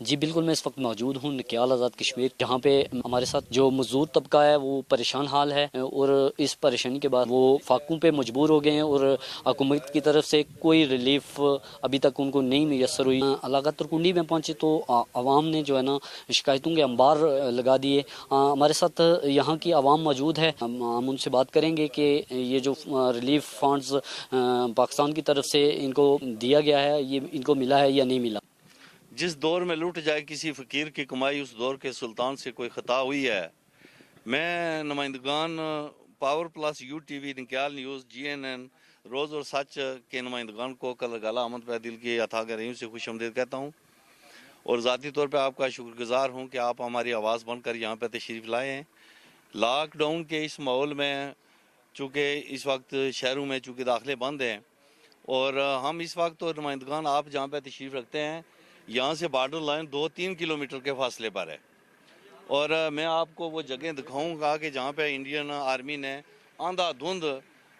جی بالکل، میں اس وقت موجود ہوں نکیال آزاد کشمیر، جہاں پہ ہمارے ساتھ جو مزدور طبقہ ہے وہ پریشان حال ہے، اور اس پریشانی کے بعد وہ فاقوں پہ مجبور ہو گئے ہیں، اور حکومت کی طرف سے کوئی ریلیف ابھی تک ان کو نہیں میسر ہوئی۔ علاقہ ترکنڈی میں پہنچے تو عوام نے جو ہے نا شکایتوں کے انبار لگا دیے۔ ہمارے ساتھ یہاں کی عوام موجود ہے، ہم ان سے بات کریں گے کہ یہ جو ریلیف فنڈز پاکستان کی طرف سے ان کو دیا گیا ہے، یہ ان کو ملا ہے یا نہیں ملا۔ جس دور میں لوٹ جائے کسی فقیر کی کمائی، اس دور کے سلطان سے کوئی خطا ہوئی ہے۔ میں نمائندگان power plus U T V, Nakyal news, G N N, روز اور سچ کے نمائندگان کو کلرگالہ احمد پہ دل کی اتھا گہرائیوں سے خوش آمدید کہتا ہوں، اور ذاتی طور پہ آپ کا شکر گزار ہوں کہ آپ ہماری آواز بن کر یہاں پہ تشریف لائے ہیں۔ لاک ڈاؤن کے اس ماحول میں چونکہ اس وقت شہروں میں چونکہ داخلے بند ہیں، اور ہم اس وقت اور نمائندگان آپ جہاں پہ تشریف رکھتے ہیں یہاں سے بارڈر لائن 2-3 کلومیٹر کے فاصلے پر ہے، اور میں آپ کو وہ جگہ دکھاؤں گا کہ جہاں پہ انڈین آرمی نے آندھا دھند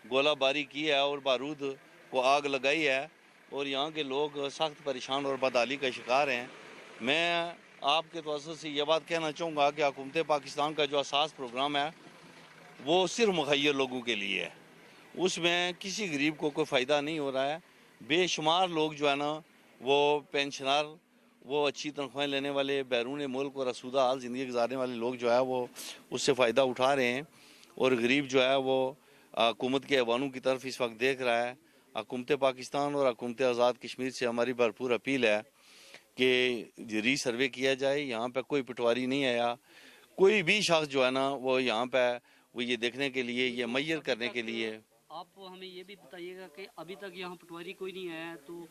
گولہ باری کی ہے اور بارود کو آگ لگائی ہے، اور یہاں کے لوگ سخت پریشان اور بدحالی کا شکار ہیں۔ میں آپ کے توسط سے یہ بات کہنا چاہوں گا کہ حکومت پاکستان کا جو اساس پروگرام ہے وہ صرف مخیر لوگوں کے لیے ہے، اس میں کسی غریب کو کوئی فائدہ نہیں ہو رہا ہے۔ بے شمار لوگ جو ہے نا وہ پینشنر، وہ اچھی تنخواہیں لینے والے، بیرون ملک اور آسودہ حال زندگی گزارنے والے لوگ جو ہے وہ اس سے فائدہ اٹھا رہے ہیں، اور غریب جو ہے وہ حکومت کے ایوانوں کی طرف اس وقت دیکھ رہا ہے۔ حکومت پاکستان اور حکومت آزاد کشمیر سے ہماری بھرپور اپیل ہے کہ ری سروے کیا جائے، یہاں پہ کوئی پٹواری نہیں آیا، کوئی بھی شخص جو ہے نا وہ یہاں پہ وہ یہ دیکھنے کے لیے، یہ میئر کرنے کے لیے۔ آپ ہمیں یہ بھی بتائیے گا کہ ابھی تک یہاں پٹواری کوئی نہیں آیا ہے، تو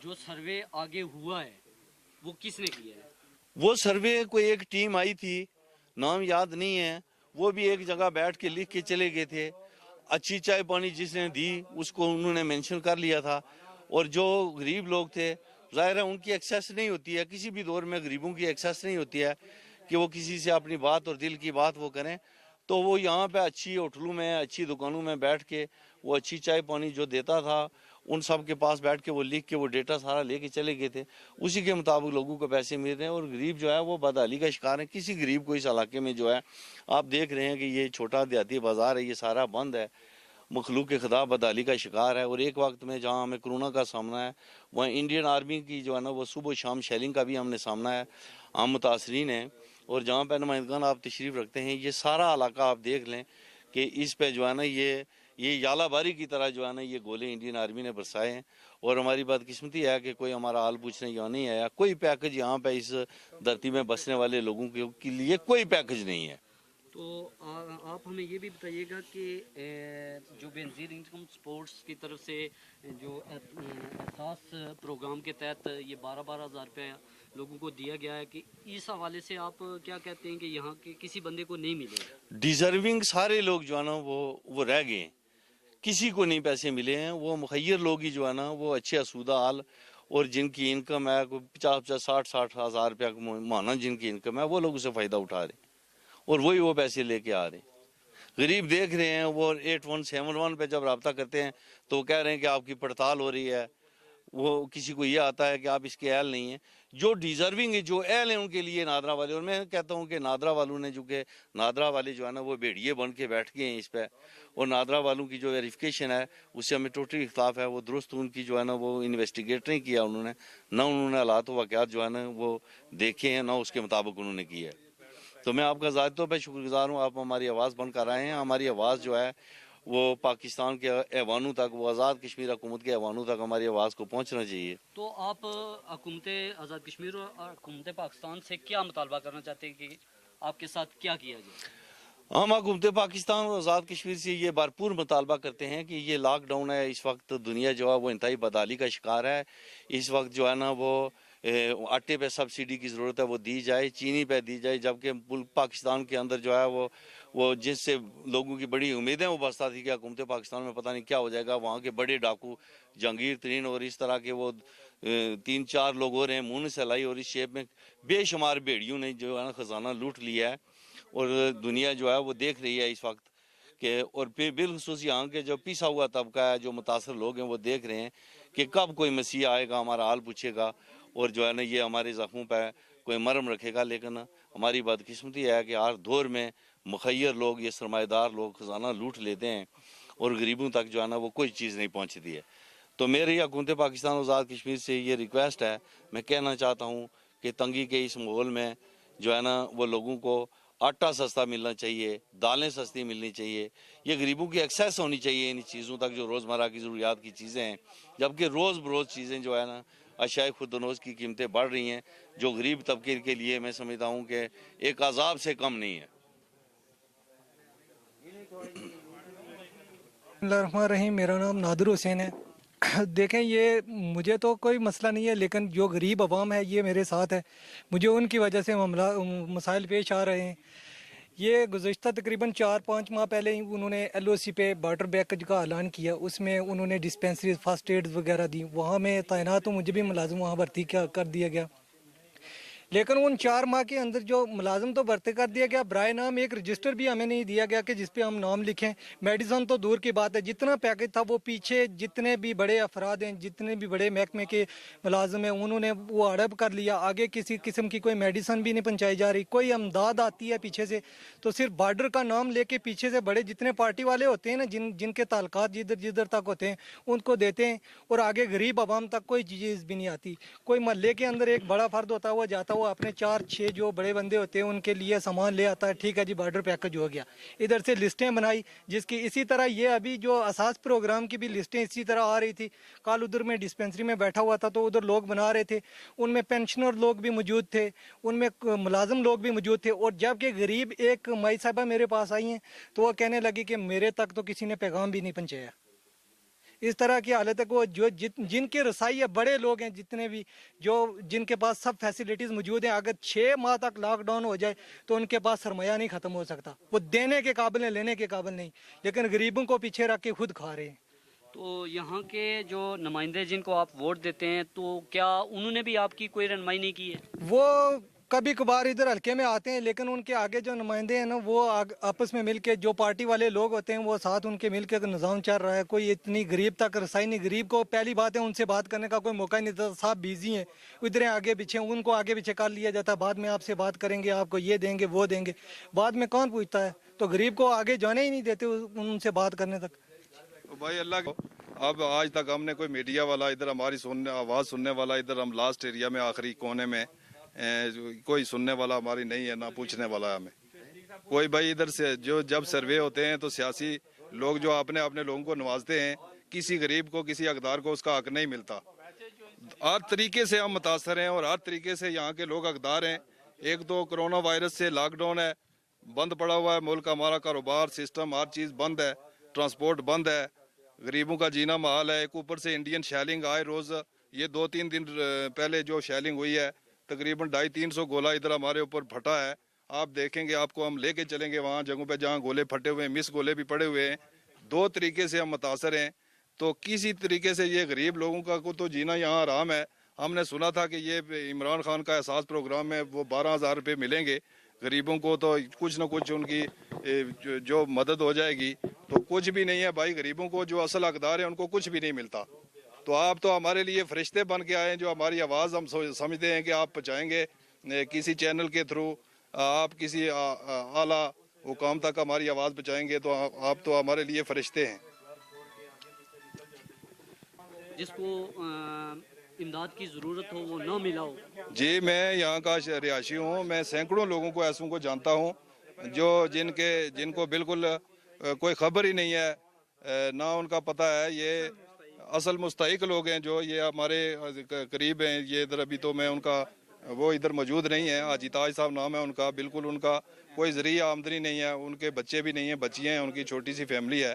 جو سروے آگے ہوا ہے وہ کس نے کیا ہے؟ وہ سروے کوئی ایک ٹیم آئی تھی، نام یاد نہیں ہے، وہ بھی ایک جگہ بیٹھ کے لکھ کے چلے گئے تھے۔ اچھی چائے پانی جس نے دی اس کو انہوں نے مینشن کر لیا تھا، اور جو غریب لوگ تھے ظاہر ہے ان کی ایکسیس نہیں ہوتی ہے، کسی بھی دور میں غریبوں کی ایکسیس نہیں ہوتی ہے کہ وہ کسی سے اپنی بات اور دل کی بات وہ کریں، تو وہ یہاں پہ اچھی ہوٹلوں میں، اچھی دکانوں میں بیٹھ کے وہ اچھی چائے پانی جو دیتا تھا ان سب کے پاس بیٹھ کے وہ لکھ کے وہ ڈیٹا سارا لے کے چلے گئے تھے، اسی کے مطابق لوگوں کو پیسے مل رہے ہیں، اور غریب جو ہے وہ بدحالی کا شکار ہے۔ کسی غریب کو اس علاقے میں جو ہے آپ دیکھ رہے ہیں کہ یہ چھوٹا دیہاتی بازار ہے، یہ سارا بند ہے، مخلوق خدا بدحالی کا شکار ہے، اور ایک وقت میں جہاں ہمیں کرونا کا سامنا ہے وہاں انڈین آرمی کی جو ہے نا وہ صبح و شام شیلنگ کا بھی ہم نے سامنا ہے، ہم متاثرین ہیں، اور جہاں پہ نمائندگان آپ تشریف رکھتے ہیں یہ سارا علاقہ آپ دیکھ لیں کہ اس پہ جو ہے نا یہ یالہ باری کی طرح جو ہے نا یہ گولے انڈین آرمی نے برسائے ہیں، اور ہماری بدقسمتی ہے کہ کوئی ہمارا حال پوچھنے یہاں نہیں آیا، کوئی پیکج یہاں پہ اس دھرتی میں بسنے والے لوگوں کے لیے کوئی پیکج نہیں ہے۔ تو آپ ہمیں یہ بھی بتائیے گا کہ جو بینظیر انکم سپورٹس کی طرف سے جو احساس پروگرام کے تحت یہ 12,000 روپے لوگوں کو دیا گیا ہے، کہ اس حوالے سے آپ کیا کہتے ہیں کہ یہاں کے کسی بندے کو نہیں ملے؟ ڈیزرونگ سارے لوگ جو ہے نا وہ رہ گئے ہیں، کسی کو نہیں پیسے ملے ہیں، وہ مخیر لوگ ہی جو ہے نا وہ اچھے آسودہ حال اور جن کی انکم ہے 50-60 ہزار روپیہ ماہانہ جن کی انکم ہے وہ لوگ اسے فائدہ اٹھا رہے ہیں، اور وہی وہ پیسے لے کے آ رہے ہیں۔ غریب دیکھ رہے ہیں، وہ 8171 پہ جب رابطہ کرتے ہیں تو وہ کہہ رہے ہیں کہ آپ کی پڑتال ہو رہی ہے، وہ کسی کو یہ آتا ہے کہ آپ اس کے اہل نہیں ہیں، جو ڈیزرونگ ہے، جو اہل ہیں ان کے لیے نادرا والے، اور میں کہتا ہوں کہ نادرا والوں نے جو کہ نادرا والے جو ہے نا وہ بھیڑیے بن کے بیٹھ گئے ہیں اس پہ، اور نادرا والوں کی جو ویریفیکیشن ہے اس سے ہمیں ٹوٹلی اختلاف ہے، وہ درست ان کی جو ہے نا وہ انویسٹیگیٹ نہیں کیا انہوں نے، نہ انہوں نے حالات و واقعات جو ہے نا وہ دیکھے ہیں، نہ اس کے مطابق انہوں نے کیا ہے۔ تو میں آپ کا ذاتی طور پہ شکر گزار ہوں، آپ ہماری آواز بن کر آئے ہیں، ہماری آواز جو ہے وہ پاکستان کے ایوانوں تک، وہ آزاد کشمیر حکومت کے ایوانوں تک ہماری آواز کو پہنچنا چاہیے۔ تو آپ حکومت آزاد کشمیر اور حکومت پاکستان سے کیا مطالبہ کرنا چاہتے ہیں کہ آپ کے ساتھ کیا کیا جائے؟ ہم حکومت پاکستان اور آزاد کشمیر سے یہ بھرپور مطالبہ کرتے ہیں کہ یہ لاک ڈاؤن ہے، اس وقت دنیا جو ہے وہ انتہائی بدحالی کا شکار ہے، اس وقت جو ہے نا وہ آٹے پہ سبسڈی کی ضرورت ہے وہ دی جائے، چینی پہ دی جائے، جبکہ ملک پاکستان کے اندر جو ہے وہ جس سے لوگوں کی بڑی امیدیں وابستہ تھی کہ حکومت پاکستان میں پتہ نہیں کیا ہو جائے گا، وہاں کے بڑے ڈاکو جہانگیر ترین اور اس طرح کے وہ 3-4 لوگ اور ہیں منہ سے لائی، اور اس شیپ میں بے شمار بھیڑیوں نے جو ہے نا خزانہ لوٹ لیا ہے، اور دنیا جو ہے وہ دیکھ رہی ہے اس وقت کہ اور بالخصوص یہاں کے جو پیسا ہوا طبقہ ہے، جو متاثر لوگ ہیں، وہ دیکھ رہے ہیں کہ کب کوئی مسیح آئے گا، ہمارا حال پوچھے گا اور جو ہے نا یہ ہمارے زخموں پہ کوئی مرہم رکھے گا. لیکن ہماری بدقسمتی ہے کہ ہر دور میں مخیر لوگ، یہ سرمایہ دار لوگ خزانہ لوٹ لیتے ہیں اور غریبوں تک جو ہے نا وہ کوئی چیز نہیں پہنچتی ہے. تو میری حکومت پاکستان آزاد کشمیر سے یہ ریکویسٹ ہے، میں کہنا چاہتا ہوں کہ تنگی کے اس ماحول میں جو ہے نا وہ لوگوں کو آٹا سستا ملنا چاہیے، دالیں سستی ملنی چاہیے، یہ غریبوں کی ایکسیس ہونی چاہیے ان چیزوں تک جو روزمرہ کی ضروریات کی چیزیں ہیں. جبکہ روز بروز چیزیں جو ہے نا اشیاء خودروز کی قیمتیں بڑھ رہی ہیں، جو غریب طبقے کے لیے میں سمجھتا ہوں کہ ایک عذاب سے کم نہیں ہے. بسم اللہ الرحمن الرحیم. میرا نام نادر حسین ہے. دیکھیں، یہ مجھے تو کوئی مسئلہ نہیں ہے، لیکن جو غریب عوام ہے یہ میرے ساتھ ہے. مجھے ان کی وجہ سے مسائل پیش آ رہے ہیں. یہ گزشتہ تقریباً 4-5 ماہ پہلے ہی انہوں نے ایل او سی پہ بارڈر پیکج کا اعلان کیا. اس میں انہوں نے ڈسپینسریز، فرسٹ ایڈ وغیرہ دی. وہاں میں تعینات ہوں، مجھے بھی ملازم وہاں بھرتی کر دیا گیا. لیکن ان 4 ماہ کے اندر جو ملازم تو بھرتی کر دیا گیا، برائے نام ایک رجسٹر بھی ہمیں نہیں دیا گیا کہ جس پہ ہم نام لکھیں. میڈیسن تو دور کی بات ہے، جتنا پیکج تھا وہ پیچھے جتنے بھی بڑے افراد ہیں، جتنے بھی بڑے محکمے کے ملازم ہیں، انہوں نے وہ ہڑپ کر لیا. آگے کسی قسم کی کوئی میڈیسن بھی نہیں پہنچائی جا رہی. کوئی امداد آتی ہے پیچھے سے تو صرف بارڈر کا نام لے کے پیچھے سے بڑے جتنے پارٹی والے ہوتے ہیں نا، جن کے تعلقات جدھر تک ہوتے ہیں ان کو دیتے ہیں، اور آگے غریب عوام تک کوئی چیز بھی نہیں آتی. کوئی محلے کے اندر ایک بڑا فرد ہوتا ہے، وہ جاتا ہے، وہ اپنے 4-6 جو بڑے بندے ہوتے ہیں ان کے لیے سامان لے آتا ہے. ٹھیک ہے جی، بارڈر پیکج ہو گیا. ادھر سے لسٹیں بنائی جس کی اسی طرح یہ ابھی جو اساس پروگرام کی بھی لسٹیں اسی طرح آ رہی تھی. کل ادھر میں ڈسپینسری میں بیٹھا ہوا تھا تو ادھر لوگ بنا رہے تھے، ان میں پینشنر لوگ بھی موجود تھے، ان میں ملازم لوگ بھی موجود تھے. اور جب کہ غریب ایک مائی صاحبہ میرے پاس آئی ہیں تو وہ کہنے لگی کہ میرے تک تو کسی نے پیغام بھی نہیں پہنچایا. اس طرح کی حالت ہے کہ جن کے رسائی ہے، بڑے لوگ ہیں جتنے بھی، جن کے پاس سب فیسلٹیز موجود ہیں، اگر 6 ماہ تک لاک ڈاؤن ہو جائے تو ان کے پاس سرمایہ نہیں ختم ہو سکتا. وہ دینے کے قابل ہیں، لینے کے قابل نہیں، لیکن غریبوں کو پیچھے رکھ کے خود کھا رہے ہیں. تو یہاں کے جو نمائندے جن کو آپ ووٹ دیتے ہیں، تو کیا انہوں نے بھی آپ کی کوئی رہنمائی نہیں کی ہے؟ وہ کبھی کبھار ادھر حلقے میں آتے ہیں، لیکن ان کے آگے جو نمائندے ہیں نا، وہ آپس میں مل کے، جو پارٹی والے لوگ ہوتے ہیں وہ ساتھ ان کے مل کے نظام چل رہا ہے. کوئی اتنی غریب تک رسائی نہیں. غریب کو پہلی بات ہے ان سے بات کرنے کا کوئی موقع ہی نہیں دیتا. صاحب بیزی ہیں، ادھر ہیں آگے پیچھے، ان کو آگے پیچھے کر لیا جاتا ہے. بعد میں آپ سے بات کریں گے، آپ کو یہ دیں گے، وہ دیں گے. بعد میں کون پوچھتا ہے؟ تو غریب کو آگے جانے ہی نہیں دیتے ان سے بات کرنے تک. بھائی اللہ کو اب آج تک ہم نے کوئی میڈیا والا ادھر ہماری آواز سننے والا، ادھر ہم لاسٹ ایریا میں آخری کونے میں کوئی سننے والا ہماری نہیں ہے، نہ پوچھنے والا ہمیں کوئی. بھائی ادھر سے جب سروے ہوتے ہیں تو سیاسی لوگ جو اپنے لوگوں کو نوازتے ہیں، کسی غریب کو، کسی حقدار کو اس کا حق نہیں ملتا. ہر طریقے سے ہم متاثر ہیں اور ہر طریقے سے یہاں کے لوگ حقدار ہیں. ایک تو کرونا وائرس سے لاک ڈاؤن ہے، بند پڑا ہوا ہے ملک، ہمارا کاروبار سسٹم ہر چیز بند ہے، ٹرانسپورٹ بند ہے، غریبوں کا جینا محال ہے. ایک اوپر سے انڈین شیلنگ آئے روز. یہ 2-3 دن پہلے جو شیلنگ ہوئی ہے تقریباً 250-300 گولہ ادھر ہمارے اوپر پھٹا ہے. آپ دیکھیں گے، آپ کو ہم لے کے چلیں گے وہاں جگہوں پہ جہاں گولے پھٹے ہوئے ہیں، مس گولے بھی پڑے ہوئے ہیں. 2 طریقے سے ہم متاثر ہیں. تو کسی طریقے سے یہ غریب لوگوں کا کو تو جینا یہاں آرام ہے. ہم نے سنا تھا کہ یہ عمران خان کا احساس پروگرام میں وہ 12,000 روپے ملیں گے غریبوں کو، تو کچھ نہ کچھ ان کی جو مدد ہو جائے گی. تو کچھ بھی نہیں ہے بھائی، غریبوں کو جو اصل حقدار ہیں ان کو کچھ بھی نہیں ملتا. تو آپ تو ہمارے لیے فرشتے بن کے آئے ہیں، جو ہماری آواز ہم سمجھتے ہیں کہ آپ پہنچائیں گے کسی چینل کے تھرو، آپ کسی اعلیٰ حکام تک ہماری آواز پہنچائیں گے، تو آپ تو ہمارے لیے فرشتے ہیں. جس کو امداد کی ضرورت ہو وہ نہ ملا ہو. جی، میں یہاں کا رہائشی ہوں. میں سینکڑوں لوگوں کو ایسوں کو جانتا ہوں جن کو بالکل کوئی خبر ہی نہیں ہے، نہ ان کا پتہ ہے. یہ اصل مستحق لوگ ہیں جو یہ ہمارے قریب ہیں. یہ ادھر ابھی تو میں ان کا وہ ادھر موجود نہیں ہے. حاجی تاج صاحب نام ہے ان کا. بالکل ان کا کوئی ذریعہ آمدنی نہیں ہے. ان کے بچے بھی نہیں ہیں، بچیاں ہیں، ان کی چھوٹی سی فیملی ہے،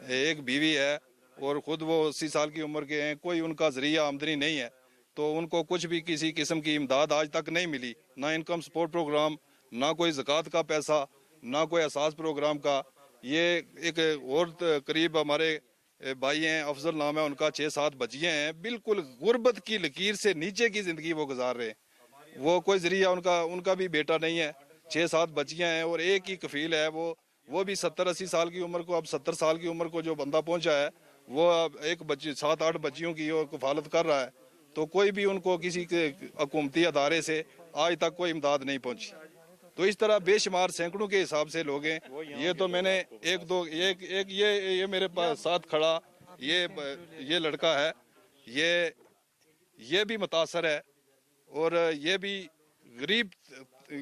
ایک بیوی ہے، اور خود وہ 80 سال کی عمر کے ہیں. کوئی ان کا ذریعہ آمدنی نہیں ہے. تو ان کو کچھ بھی کسی قسم کی امداد آج تک نہیں ملی، نہ انکم سپورٹ پروگرام، نہ کوئی زکوٰۃ کا پیسہ، نہ کوئی احساس پروگرام کا. یہ ایک اور قریب ہمارے بھائی ہیں، افضل نام ہے ان کا، 6-7 بچیاں ہیں، بالکل غربت کی لکیر سے نیچے کی زندگی وہ گزار رہے ہیں. وہ کوئی ذریعہ ان کا بھی بیٹا نہیں ہے. 6-7 بچیاں ہیں اور ایک ہی کفیل ہے، وہ وہ بھی 70-80 سال کی عمر کو، اب 70 سال کی عمر کو جو بندہ پہنچا ہے وہ اب ایک بچی 7-8 بچیوں کی وہ کفالت کر رہا ہے، تو کوئی بھی ان کو کسی کے حکومتی ادارے سے آج تک کوئی امداد نہیں پہنچی. تو اس طرح بے شمار سینکڑوں کے حساب سے لوگ ہیں. یہ تو میں نے ایک دو ایک یہ میرے پاس ساتھ کھڑا یہ لڑکا ہے، یہ بھی متاثر ہے اور یہ بھی غریب،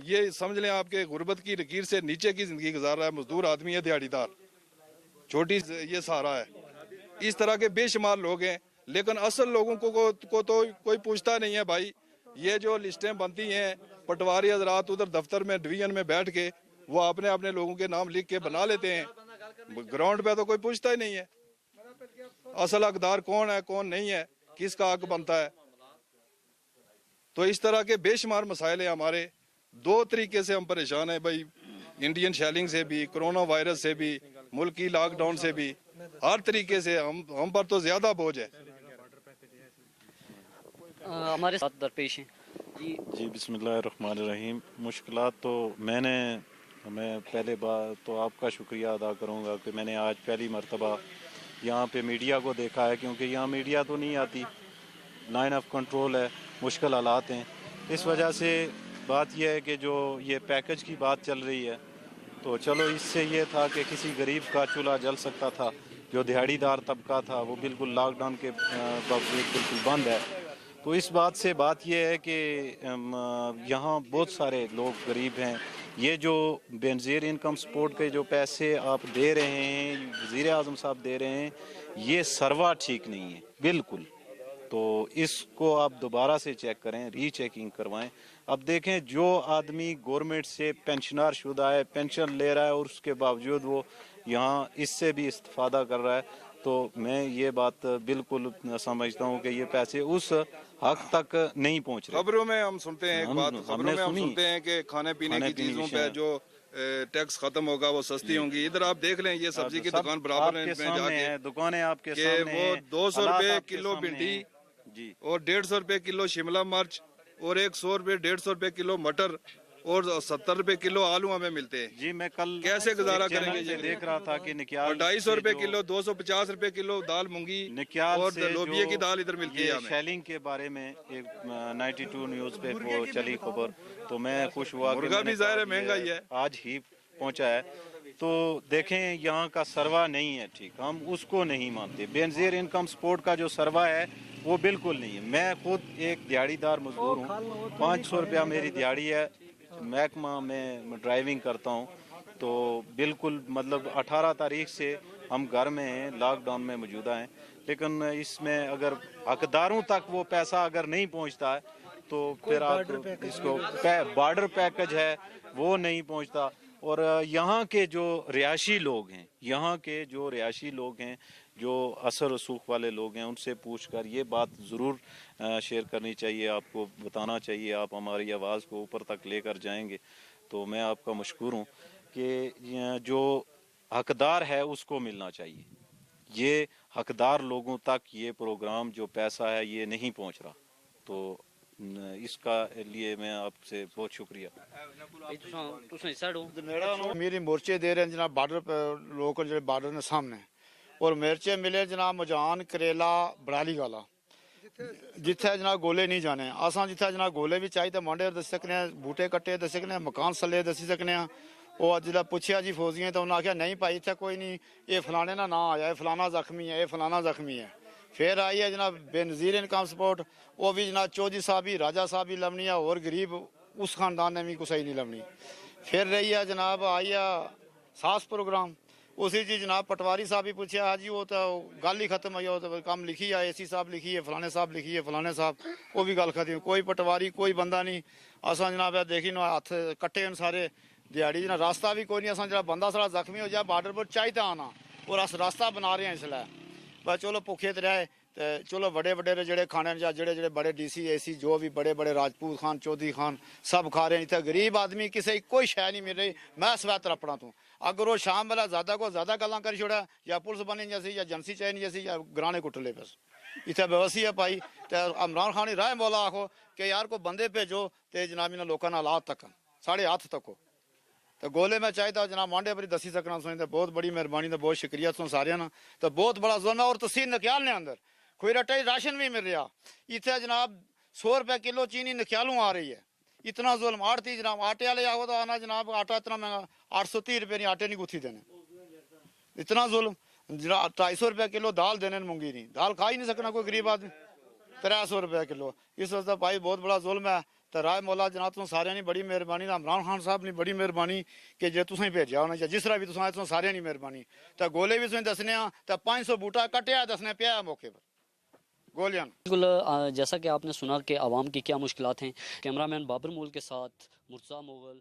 یہ سمجھ لیں آپ کے غربت کی لکیر سے نیچے کی زندگی گزار رہا ہے. مزدور آدمی ہے، دیہڑی دار، چھوٹی یہ سہارا ہے. اس طرح کے بے شمار لوگ ہیں، لیکن اصل لوگوں کو تو کوئی پوچھتا نہیں ہے. بھائی یہ جو لسٹیں بنتی ہیں پٹواری حضرات ادھر دفتر میں ڈویژن میں بیٹھ کے وہ اپنے لوگوں کے نام لکھ کے بنا لیتے ہیں، گراؤنڈ پہ تو کوئی پوچھتا ہی نہیں ہے اصل حقدار کون ہے کون نہیں ہے، کس کا حق بنتا ہے. تو اس طرح کے بے شمار مسائل ہیں ہمارے. 2 طریقے سے ہم پریشان ہیں بھائی، انڈین شیلنگ سے بھی، کرونا وائرس سے بھی، ملکی لاک ڈاؤن سے بھی، ہر طریقے سے ہم پر تو زیادہ بوجھ ہے. ہمارے ساتھ درپیش ہیں. جی بسم اللہ الرحمن الرحیم. مشکلات تو میں پہلے بار تو آپ کا شکریہ ادا کروں گا کہ میں نے آج پہلی مرتبہ یہاں پہ میڈیا کو دیکھا ہے، کیونکہ یہاں میڈیا تو نہیں آتی، لائن آف کنٹرول ہے، مشکل حالات ہیں. اس وجہ سے بات یہ ہے کہ جو یہ پیکج کی بات چل رہی ہے تو چلو اس سے یہ تھا کہ کسی غریب کا چولہا جل سکتا تھا. جو دیہڑی دار طبقہ تھا وہ بالکل لاک ڈاؤن کے باوجود بالکل بند ہے. تو اس بات سے بات یہ ہے کہ یہاں بہت سارے لوگ غریب ہیں. یہ جو بے نظیر انکم سپورٹ کے جو پیسے آپ دے رہے ہیں، وزیر اعظم صاحب دے رہے ہیں، یہ سروا ٹھیک نہیں ہے بالکل. تو اس کو آپ دوبارہ سے چیک کریں، ری چیکنگ کروائیں. اب دیکھیں جو آدمی گورنمنٹ سے پینشنر شدہ ہے، پینشن لے رہا ہے اور اس کے باوجود وہ یہاں اس سے بھی استفادہ کر رہا ہے، تو میں یہ بات بالکل سمجھتا ہوں کہ یہ پیسے اس حق تک نہیں پہنچ رہے. خبروں میں ہم سنتے ہیں ایک بات، خبروں میں ہم سنتے ہیں کہ کھانے پینے کی چیزوں پہ جو ٹیکس ختم ہوگا وہ سستی ہوں گی. ادھر آپ دیکھ لیں یہ سبزی کی دکان برابر میں جا کے دکانیں آپ کے کہ وہ 200 روپے کلو بھنڈی جی اور 150 روپے کلو شملہ مرچ اور 100 روپے 150 روپے کلو مٹر اور 70 روپے کلو آلو ہمیں ملتے ہیں. جی میں کل کیسے گزارا کریں گے؟ یہ دیکھ رہا تھا کہ نکیال 250 روپے کلو 250 روپے کلو دال مونگی اور لوبیا کی دال ادھر ملتی ہے ہمیں. شیلنگ کے بارے میں ایک 92 نیوز پہ وہ چلی خبر، تو میں خوش ہوا کہ مرغا بھی ظاہر ہے مہنگا ہی ہے، آج ہی پہنچا ہے. تو دیکھیں یہاں کا سروا نہیں ہے ٹھیک، ہم اس کو نہیں مانتے. بے نظیر انکم سپورٹ کا جو سروا ہے وہ بالکل نہیں ہے. میں خود ایک دیہڑی دار مزدور ہوں، 500 روپیہ میری دیہڑی ہے. محکمہ میں ڈرائیونگ کرتا ہوں، تو بالکل مطلب 18 تاریخ سے ہم گھر میں ہیں، لاک ڈاؤن میں موجودہ ہیں. لیکن اس میں اگر حقداروں تک وہ پیسہ اگر نہیں پہنچتا ہے تو پھر آپ اس کو بارڈر پیکج ہے وہ نہیں پہنچتا. اور یہاں کے جو رہائشی لوگ ہیں، جو اثر رسوخ والے لوگ ہیں، ان سے پوچھ کر یہ بات ضرور شیئر کرنی چاہیے، آپ کو بتانا چاہیے. آپ ہماری آواز کو اوپر تک لے کر جائیں گے تو میں آپ کا مشکور ہوں کہ جو حقدار ہے اس کو ملنا چاہیے. یہ حقدار لوگوں تک یہ پروگرام جو پیسہ ہے یہ نہیں پہنچ رہا. تو اس کا لیے میں آپ سے بہت شکریہ. میری مورچے دے رہے ہیں جناب بارڈر پہ، لوگ جو بارڈر نے سامنے، اور مرچے ملے جناب مجان کریلا برالی گالا جتھے جناب گولے نہیں جانے. اساں جتھے جناب گولے بھی چاہیے مانڈے دس سکنے ہیں، بوٹے کٹے دس سکنے ہیں، مکان سلے دسی سکنے ہیں. وہ جب پوچھا جی فوجیاں تو انہوں نے آخیا نہیں بھائی اتنے کوئی نہیں، یہ فلانے کا نام آیا، یہ فلانا زخمی ہے، یہ فلانا زخمی ہے. پھر آئی ہے جناب بے نظیر انکم سپورٹ، وہ بھی جناب چودھری صاحب ہی راجا صاحب ہی لمنی ہے، اور غریب اس خاندان نے بھی کچھ نہیں لمنی. پھر رہی ہے جناب آئی ہے ساس پروگرام، اسی چیز جناب پٹواری صاحب ہی پوچھا ہاں جی وہ تو گل ہی ختم ہوئی، وہ تو کام لکھی ہے، اے سی صاحب لکھی ہے، فلانے صاحب لکھی ہے، فلانے صاحب، وہ بھی گل ختم. کوئی پٹواری کوئی بندہ نہیں. اساں جناب دیکھی نو ہاتھ کٹے ان سارے دیہڑی جناب، راستہ بھی کوئی نہیں. اساں جناب بندہ سارا زخمی ہو جائے بارڈر پر چاہیے آنا، اور اس راستہ بنا رہے ہیں اس لیے. بس چلو بھوکے تے رہے، چلو بڑے بڑے جڑے کھانے یا جڑے بڑے ڈی سی اے سی جو بھی بڑے بڑے راجپوت خان چودھری خان سب کھا رہے ہیں. اتنے غریب آدمی کسی کوئی شے نہیں مل رہی. میں سویت رپڑا تو اگر وہ شام والا زیادہ کو زیادہ گلاں کر چھوڑا، یا پولیس بنی جیسی یا جنسی چین جیسی یا گرانے کٹ لے. بس اتنے بےوسی ہے پائی. عمران خان رائے مولا آخو کہ یار کو بندے بھیجو تے جناب انہاں لوکاں نال حالات تک ساڑھے ہاتھ تک ہو. تو گولے میں چاہتا جناب مانڈے بری دسی سکنا سوئیں تو بہت بڑی مہربانی تو بہت شکریہ تم سارے نا تو بہت بڑا ظلم ہے اور تحصیل نکیال نے اندر کوئی رٹائی راشن بھی مل رہا اتنے جناب 100 روپے کلو چینی نکیالوں آ رہی ہے اتنا ظلم آڑتی جناب آٹے والے آو تو آنا جناب آٹا اتنا مہنگا 830 روپے نہیں آٹے نہیں گتھی دینے اتنا ظلم جناب 250 روپے کلو دال دینے مونگی نہیں دال کھا ہی نہیں سکنا کوئی غریب آدمی 300 روپے کلو اس واسطے بھائی بہت بڑا ظلم ہے تو رائے مولا جناب تم سارے نے بڑی مہربانی عمران خان صاحب نے بڑی مہربانی کہ جے تسیں بھیجا ہونا چاہیے جس طرح بھی تم سارے نے مہربانی تو گولے بھی تمہیں دسنے تو 500 بوٹا کٹیا دسنے پیا موقع پر گولیاں بالکل جیسا کہ آپ نے سنا کہ عوام کی کیا مشکلات ہیں کیمرہ مین بابر مول کے ساتھ مرتضیٰ مغل